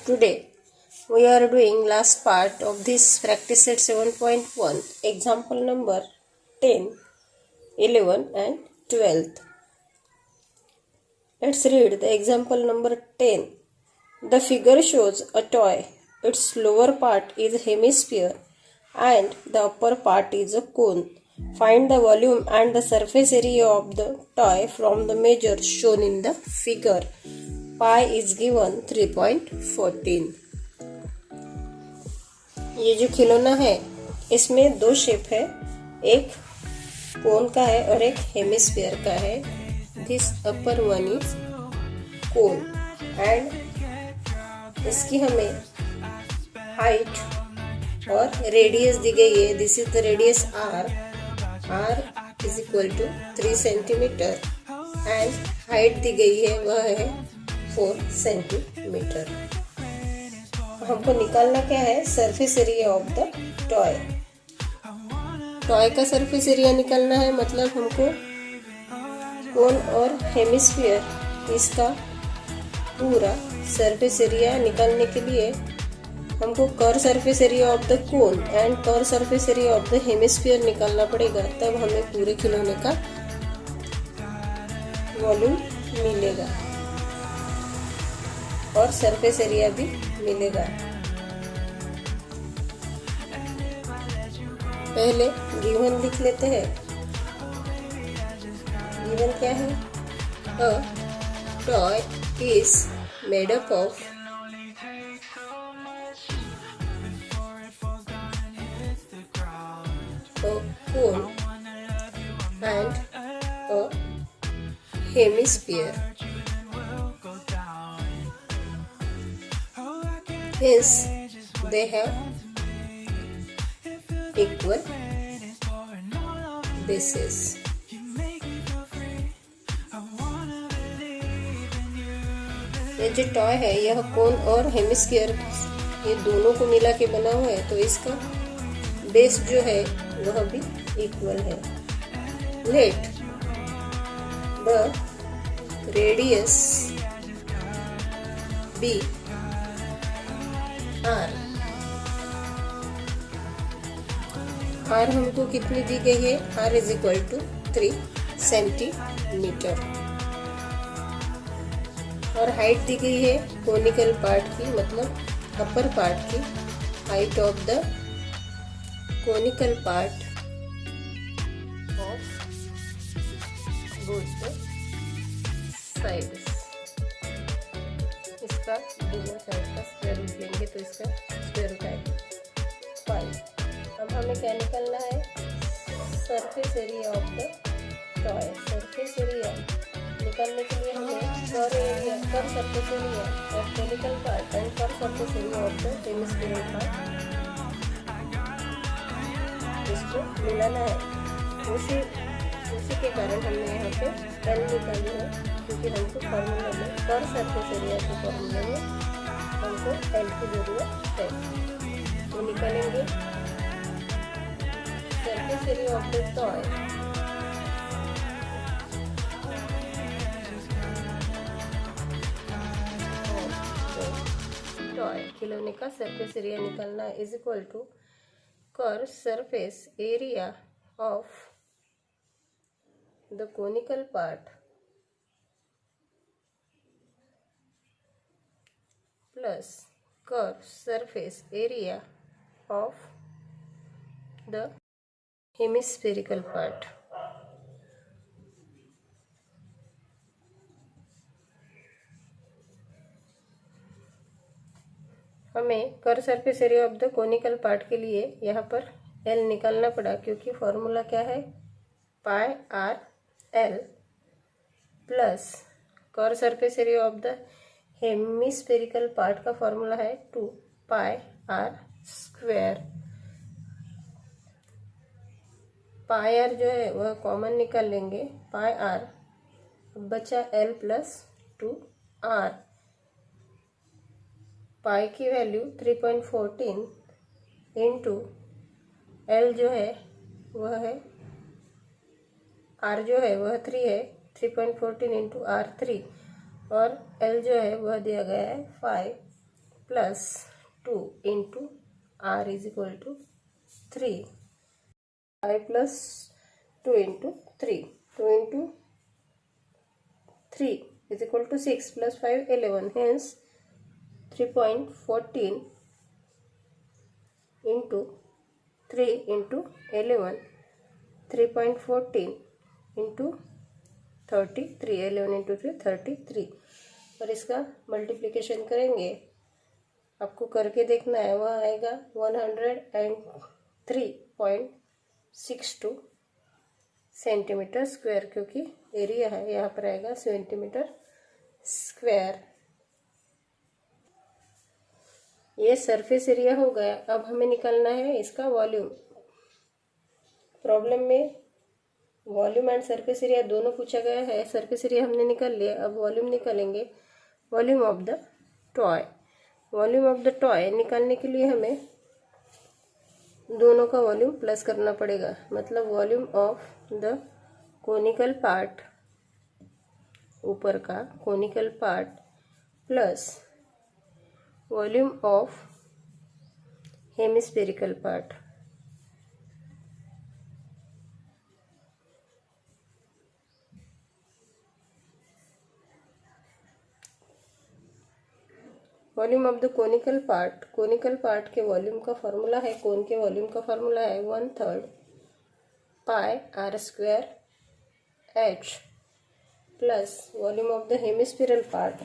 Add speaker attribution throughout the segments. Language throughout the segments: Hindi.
Speaker 1: Today we are doing last part of this practice set 7.1 example number 10, 11 and 12th. Let's read the example number 10. The figure shows a toy. Its lower part is hemisphere and the upper part is a cone. Find the volume and the surface area of the toy from the measures shown in the figure. Pi is given 3.14. ये जो खिलौना है इसमें दो शेप है, एक कोन का है और एक हेमिस्फीयर का है. This upper one is cone and इसकी हमें हाइट और रेडियस दी गई है. This is the radius r is equal to 3 centimetre and height दी गई है वह है 4 सेंटीमीटर. हमको निकालना क्या है? Surface area of the toy. Toy का सरफेस एरिया निकालना है, मतलब हमको कोन और हेमिस्फीयर इसका पूरा सरफेस एरिया निकालने के लिए हमको curve surface area of the cone and curve surface area of the hemisphere निकालना पड़ेगा. तब हमें पूरे खिलौने का वॉल्यूम मिलेगा और सरफेस एरिया भी मिलेगा. पहले गिवन लिख लेते हैं. गिवन क्या है? A toy is made up of a cone and a hemisphere. Hence, they have equal bases. ये जो टॉय है यह कोन और हेमिस्फीयर ये दोनों को मिला के बना हुआ है, तो इसका बेस जो है वह भी इक्वल है. Let the radius be R हमको कितनी दी गई है? R is equal to 3 centimetre और हाइट दी गई है कोनिकल पार्ट की, मतलब अपर पार्ट की. Height of the conical part of both sides. इसका दोनों साइड का स्क्वायर रूट लेंगे तो इसका स्क्वायर रूट आएगा 5. अब हमें क्या निकालना है? Surface area of the toy. Surface area निकालने के लिए हमें curve surface area of conical part and curve surface area of the hemispherical part इसको मिलाना है. उसी के कारण हमने यहाँ पे एल निकाली है, क्योंकि हमको फॉर्मूला में कर्व सरफेस एरिया के फॉर्मूला में हमको एल की जरूरत है. तो निकालेंगे surface area of the toy खिलौने का सरफेस एरिया निकालना is equal to curve surface area of the conical part plus curve surface area of the hemispherical part. हमें curve surface area of the conical part के लिए यहाँ पर एल निकालना पड़ा, क्योंकि फॉर्मूला क्या है? Pi r l plus curve surface area of the hemispherical part का फॉर्मूला है 2 pi r square. Pi r जो है वह कॉमन निकाल लेंगे. पाई आर बचा एल प्लस 2 आर. पाई की वैल्यू 3.14 इंटू एल जो है वह है आर जो है वह 3 है. 3.14 इंटू आर 3 और एल जो है वह दिया गया है 5 plus 2 into R is equal to 3, 5 plus 2 into 3, 2 into 3 is equal to 6 plus 5 11, hence 3.14 into 3 into 11, 3.14 into 33, 11 into 3 33, और इसका मल्टीप्लिकेशन करेंगे, आपको करके देखना है, वह आएगा 103.62 सेंटीमीटर स्क्वायर, क्योंकि एरिया है यहाँ पर आएगा सेंटीमीटर स्क्वायर। ये सरफेस एरिया हो गया। अब हमें निकालना है इसका वॉल्यूम। प्रॉब्लम में वॉल्यूम एंड सरफेस एरिया दोनों पूछा गया है। सरफेस एरिया हमने निकाल लिया, अब वॉल्यूम निकालेंगे। Volume of the toy. Volume of the toy निकालने के लिए हमें दोनों का वॉल्यूम प्लस करना पड़ेगा, मतलब volume of the conical part, ऊपर का conical part, plus volume of hemispherical part. Volume of the conical part, conical part के वॉल्यूम का फॉर्मूला है, कोन के वॉल्यूम का फॉर्मूला है 1/3 pi r square h, plus volume of the hemispherical part,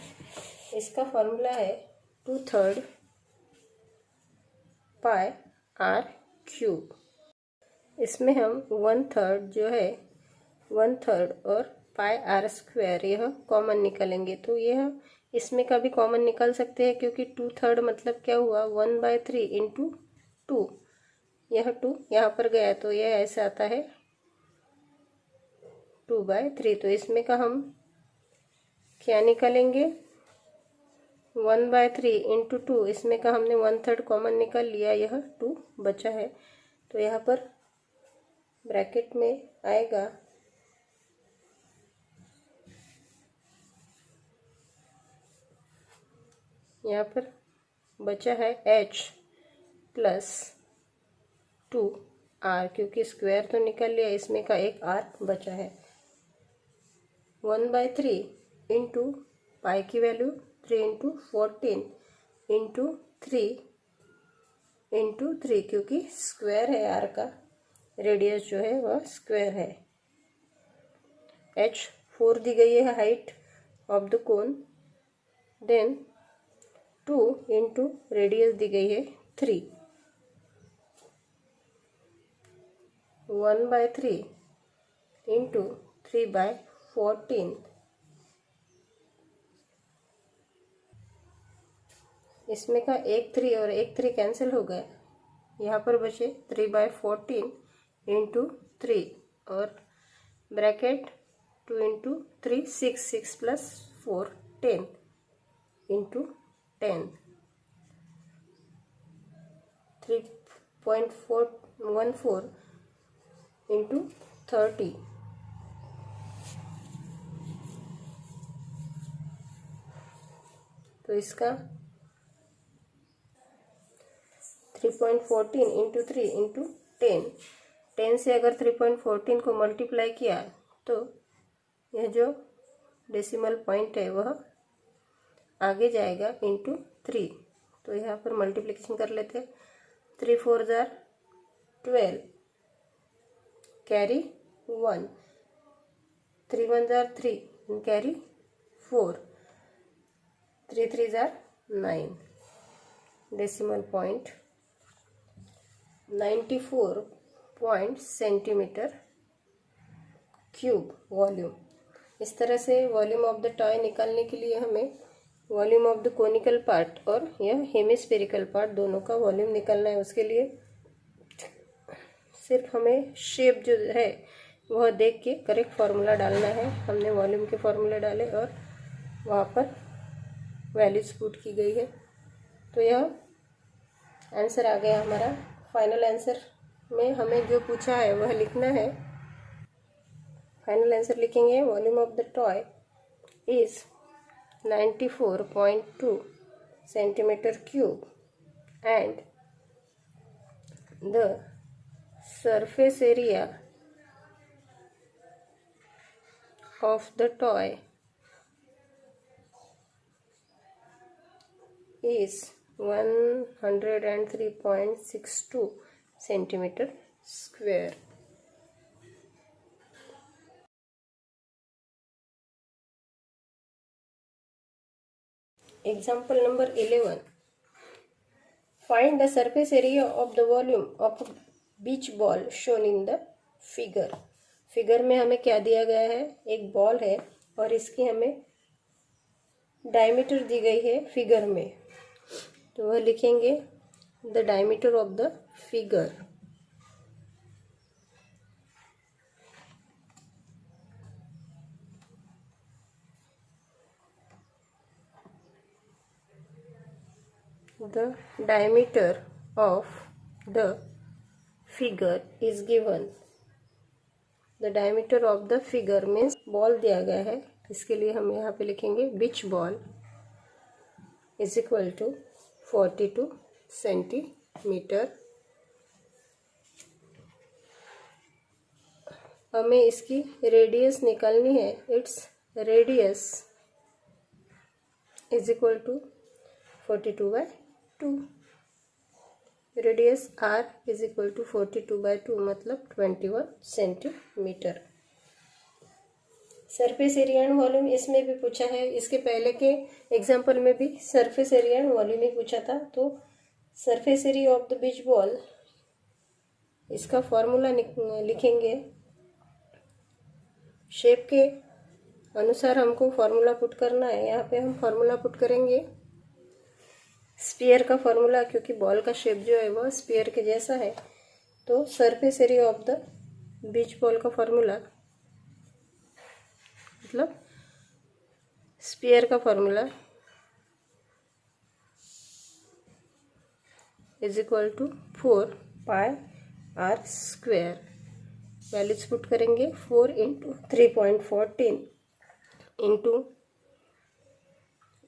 Speaker 1: इसका फॉर्मूला है 2/3 पाई आर क्यूब। इसमें हम 1/3 जो है 1/3 और पाई आर स्क्वायर यह कॉमन निकालेंगे, तो यह इसमें का भी कॉमन निकाल सकते हैं, क्योंकि 2/3 मतलब क्या हुआ 1/3 इंटू 2, यह 2 यहाँ पर गया तो यह ऐसे आता है 2/3। तो इसमें का हम क्या निकालेंगे 1/3 इंटू 2, इसमें का हमने 1/3 कॉमन निकाल लिया, यह 2 बचा है। तो यहाँ पर ब्रैकेट में आएगा यहाँ पर बचा है h प्लस 2r, क्योंकि स्क्वायर तो निकल लिया, इसमें का एक r बचा है। 1/3 इंटू पाई की वैल्यू 3 इंटू 14 इंटू 3 इंटू 3, क्योंकि स्क्वायर है r का, रेडियस जो है वह स्क्वायर है। h 4 दी गई है height of the cone, then 2 into radius दी गई है 3, 1/3 इंटू 3/14, इसमें का एक 3 और एक 3 कैंसिल हो गया, यहाँ पर बचे 3/14 इंटू 3 और bracket 2 into 3 6, 6 plus 4 10 into 10, 3.414 into 30, तो इसका 3.14 इंटू 3 इंटू 10, 10 से अगर 3.14 को मल्टीप्लाई किया तो यह जो डेसिमल पॉइंट है वह आगे जाएगा इंटू 3। तो यहाँ पर मल्टीप्लिकेशन कर लेते हैं, 3 4 jar 12, carry 1, 3 1 jar 3, carry 4, 3 3 jar 9, decimal point 94 centimetre cube volume. इस तरह से वॉल्यूम ऑफ द टॉय निकालने के लिए हमें volume of the conical part और यह हेमिस्फेरिकल पार्ट दोनों का वॉल्यूम निकालना है। उसके लिए सिर्फ हमें शेप जो है वह देख के करेक्ट फार्मूला डालना है। हमने वॉल्यूम के फार्मूले डाले और वहाँ पर वैल्यूज पुट की गई है, तो यह आंसर आ गया हमारा। फाइनल आंसर में हमें जो पूछा है वह लिखना है। फाइनल आंसर लिखेंगे, volume of the toy is 94.2 centimeter cube and the surface area of the toy is 103.62 centimeter square. Example number 11. Find the surface area of the volume of a beach ball shown in the figure. Figure में हमें क्या दिया गया है, एक बॉल है और इसकी हमें डायमीटर दी गई है फिगर में, तो वह लिखेंगे the diameter of the figure. The diameter of the figure is given. The diameter of the figure means ball दिया गया है, इसके लिए हम यहाँ पे लिखेंगे beach ball is equal to 42 centimetre. हमें इसकी रेडियस निकालनी है. Its radius is equal to 42/2. Radius r is equal to 42/2 मतलब 21 centimetre. Surface area and volume इसमें भी पूछा है. इसके पहले के एग्जाम्पल में भी सरफेस एरिया एंड वॉल्यूम ही पूछा था. तो surface area of the beach ball, इसका फॉर्मूला लिखेंगे. शेप के अनुसार हमको फॉर्मूला पुट करना है. यहाँ पे हम फॉर्मूला पुट करेंगे स्फीयर का फॉर्मूला, क्योंकि बॉल का शेप जो है वह स्फीयर के जैसा है. तो surface area of the beach ball का फॉर्मूला मतलब स्फीयर का formula is equal to 4πr². Values put करेंगे. 4 इंटू 3.14 इंटू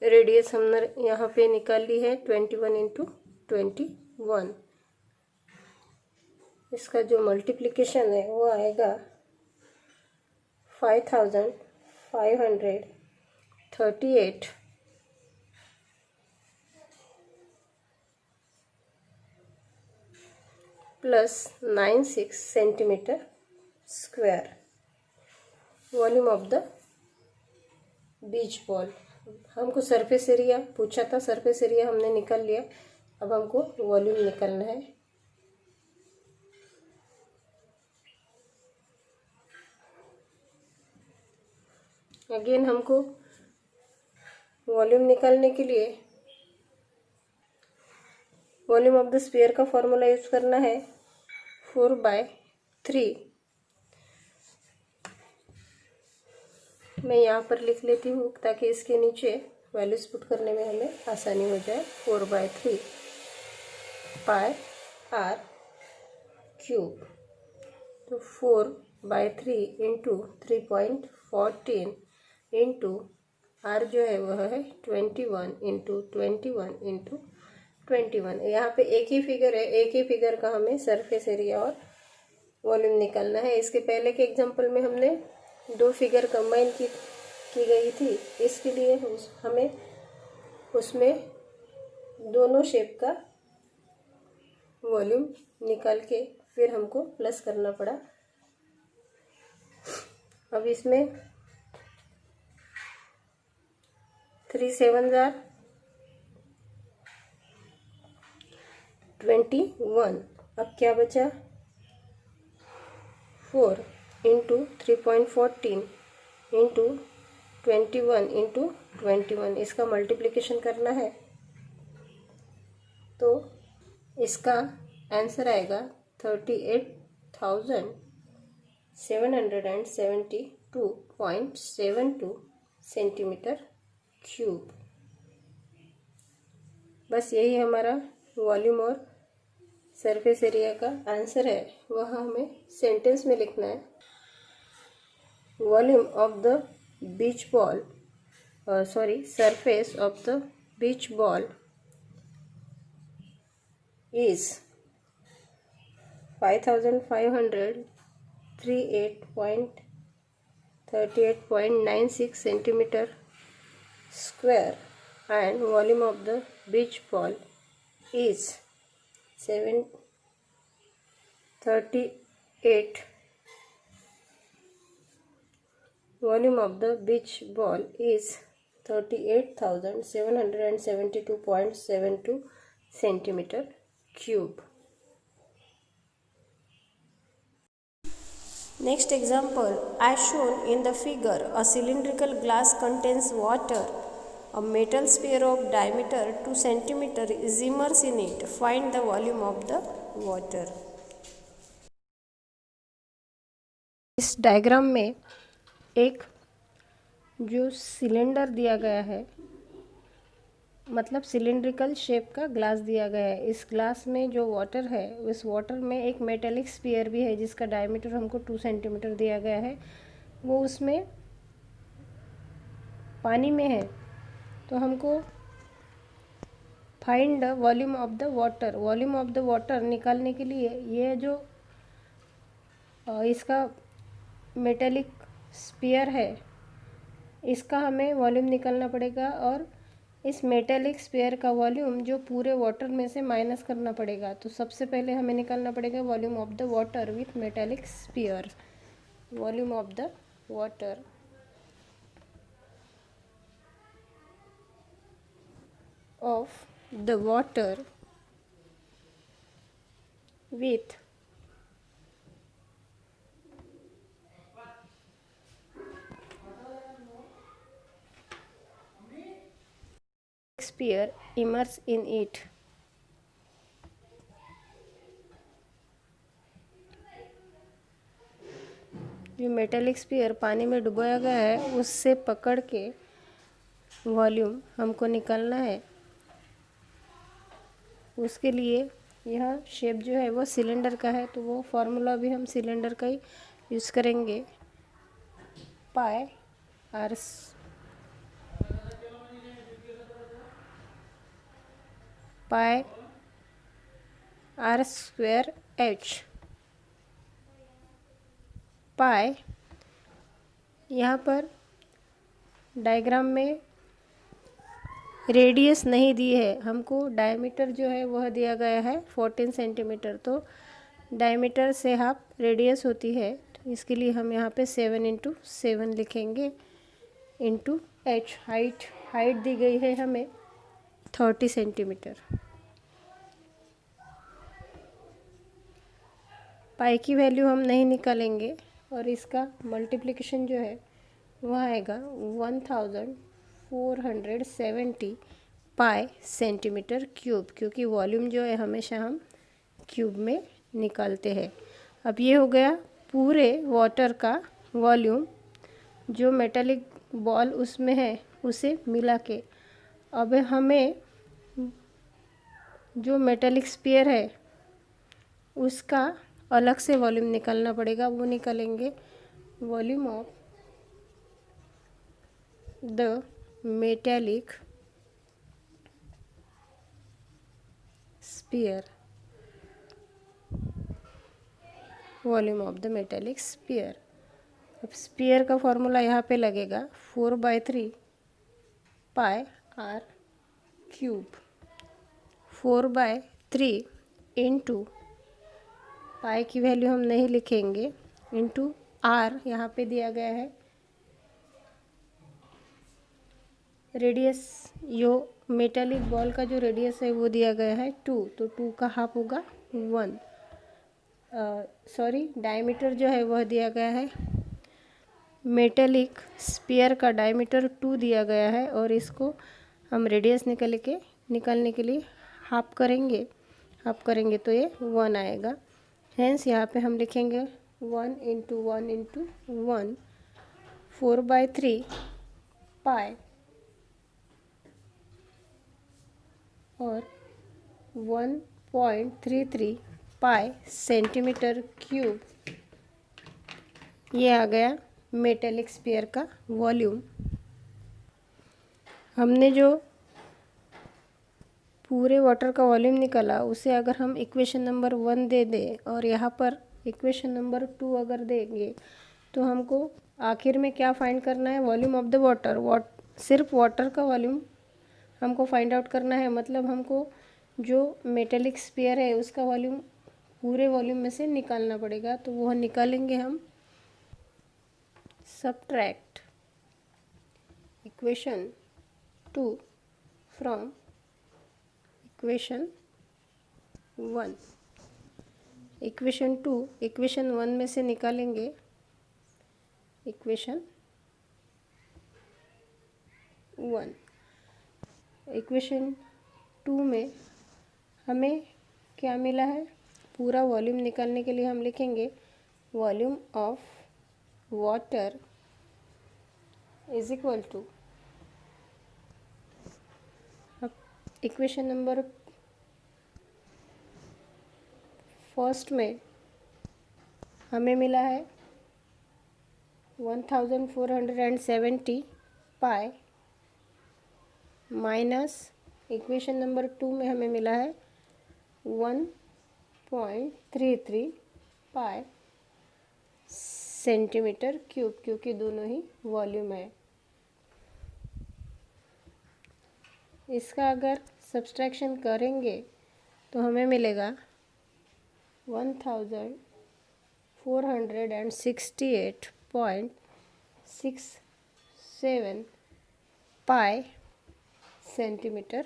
Speaker 1: रेडियस हमने यहाँ पे निकाल ली है 21 इंटू 21. इसका जो मल्टीप्लिकेशन है वो आएगा 5538 plus 96 centimetre square. Volume of the beach ball. हमको सरफेस एरिया पूछा था, सरफेस एरिया हमने निकाल लिया. अब हमको वॉल्यूम निकालना है. अगेन हमको वॉल्यूम निकालने के लिए वॉल्यूम ऑफ द स्फीयर का फॉर्मूला यूज करना है 4/3. मैं यहाँ पर लिख लेती हूँ ताकि इसके नीचे वैल्यूज पुट करने में हमें आसानी हो जाए. 4/3 πr क्यूब. तो 4/3 इंटू 3.14 इंटू r जो है वह है 21 इंटू 21 इंटू 21. यहाँ पे एक ही फिगर है, एक ही फिगर का हमें सरफेस एरिया और वॉल्यूम निकालना है. इसके पहले के एग्जांपल में हमने दो फिगर कंबाइन की गई थी. इसके लिए हमें उसमें दोनों शेप का वॉल्यूम निकाल के फिर हमको प्लस करना पड़ा. अब इसमें 3 7 21. अब क्या बचा 4 इंटू 3.14 इंटू 21 इंटू 21. इसका मल्टीप्लिकेशन करना है तो इसका आंसर आएगा 38,772.72 सेंटीमीटर क्यूब. बस यही हमारा वॉल्यूम और सरफेस एरिया का आंसर है. वह हमें सेंटेंस में लिखना है. Volume of the beach ball surface of the beach ball is 5538.38.96 centimeter square, and volume of the beach ball is 738. Volume of the beach ball is 38,772.72 centimeter cube. Next example, as shown in the figure, a cylindrical glass contains water. A metal sphere of diameter 2 cm is immersed in it. Find the volume of the water. इस डायग्राम में एक जो सिलेंडर दिया गया है, मतलब सिलिंड्रिकल शेप का ग्लास दिया गया है। इस ग्लास में जो वाटर है, उस वाटर में एक मेटेलिक स्फीयर भी है जिसका डायमीटर हमको 2 सेंटीमीटर दिया गया है। वो उसमें पानी में है, तो हमको find the volume of the water. Volume of the water निकालने के लिए ये जो इसका मेटेलिक स्फीयर है, इसका हमें वॉल्यूम निकालना पड़ेगा, और इस मेटेलिक स्फीयर का वॉल्यूम जो पूरे वाटर में से माइनस करना पड़ेगा। तो सबसे पहले हमें निकालना पड़ेगा volume of the water with metallic sphere. Volume of the water of the water with sphere immersed in it. जो मेटेलिक स्फीयर पानी में डुबोया गया है, उससे पकड़ के वॉल्यूम हमको निकालना है। उसके लिए यह शेप जो है वो सिलेंडर का है, तो वो फार्मूला भी हम सिलेंडर का ही यूज़ करेंगे। पाई आर स्क्वायर एच। पाई यहाँ पर डायग्राम में रेडियस नहीं दी है, हमको डायमीटर जो है वह दिया गया है 14 सेंटीमीटर। तो डायमीटर से हाफ रेडियस होती है, तो इसके लिए हम यहाँ पे 7 × 7 लिखेंगे, इंटू एच। हाइट दी गई है हमें 30 सेंटीमीटर। पाई की वैल्यू हम नहीं निकालेंगे, और इसका मल्टीप्लिकेशन जो है वह आएगा 1470 पाई सेंटीमीटर क्यूब, क्योंकि वॉल्यूम जो है हमेशा हम क्यूब में निकालते हैं। अब ये हो गया पूरे वाटर का वॉल्यूम, जो मेटालिक बॉल उसमें है उसे मिला के। अब हमें जो मेटालिक स्फीयर है उसका अलग से वॉल्यूम निकालना पड़ेगा। वो निकालेंगे volume of the metallic sphere. Volume of the metallic sphere. अब स्फीयर का फॉर्मूला यहाँ पे लगेगा 4/3 पाई आर क्यूब। 4/3 इंटू पाई की वैल्यू हम नहीं लिखेंगे, इंटू आर यहाँ पे दिया गया है। रेडियस यो मेटालिक बॉल का जो रेडियस है वो दिया गया है 2, तो 2 का हाफ होगा 1। डायमीटर जो है वह दिया गया है। मेटालिक स्फीयर का डायमीटर 2 दिया गया है, और इसको हम रेडियस निकालने के लिए हाफ करेंगे तो ये 1 आएगा। हेंस यहाँ पे हम लिखेंगे 1 × 1 × 1, 4/3 पाई और 1.33 पाई सेंटीमीटर क्यूब। ये आ गया मेटेलिक स्फीयर का वॉल्यूम। हमने जो पूरे वाटर का वॉल्यूम निकला, उसे अगर हम इक्वेशन नंबर 1 दे दें और यहाँ पर इक्वेशन नंबर 2 अगर देंगे तो हमको आखिर में क्या फाइंड करना है, वॉल्यूम ऑफ द वाटर। सिर्फ वाटर का वॉल्यूम हमको फाइंड आउट करना है, मतलब हमको जो मेटेलिक स्फीयर है उसका वॉल्यूम पूरे वॉल्यूम में से निकालना पड़ेगा। तो वो निकालेंगे हम, subtract equation 2 from equation 1। Equation 2 equation 1 में से निकालेंगे इक्वेशन 1। इक्वेशन 2 में हमें क्या मिला है, पूरा वॉल्यूम निकालने के लिए हम लिखेंगे volume of water is equal to, equation number first में हमें मिला है 1470 पाई माइनस इक्वेशन नंबर 2 में हमें मिला है 1.33 पाई सेंटीमीटर क्यूब, क्योंकि दोनों ही वॉल्यूम है। इसका अगर सब्सट्रैक्शन करेंगे तो हमें मिलेगा 1468.67 pi centimetre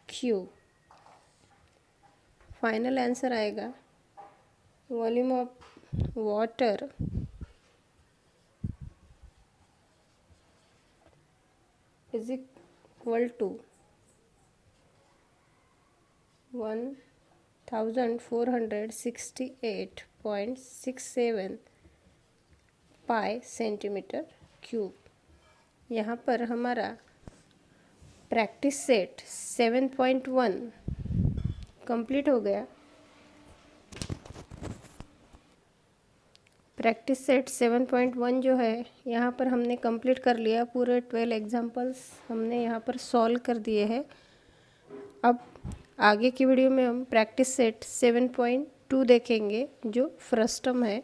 Speaker 1: cube. Final answer आएगा volume of water is equal to 1468.67 pi centimetre cube. यहाँ पर हमारा प्रैक्टिस सेट 7.1 कंप्लीट हो गया। प्रैक्टिस सेट 7.1 जो है यहाँ पर हमने कंप्लीट कर लिया। पूरे 12 एग्जाम्पल्स हमने यहाँ पर सॉल्व कर दिए हैं। अब आगे की वीडियो में हम प्रैक्टिस सेट 7.2 देखेंगे जो फ्रस्टम है।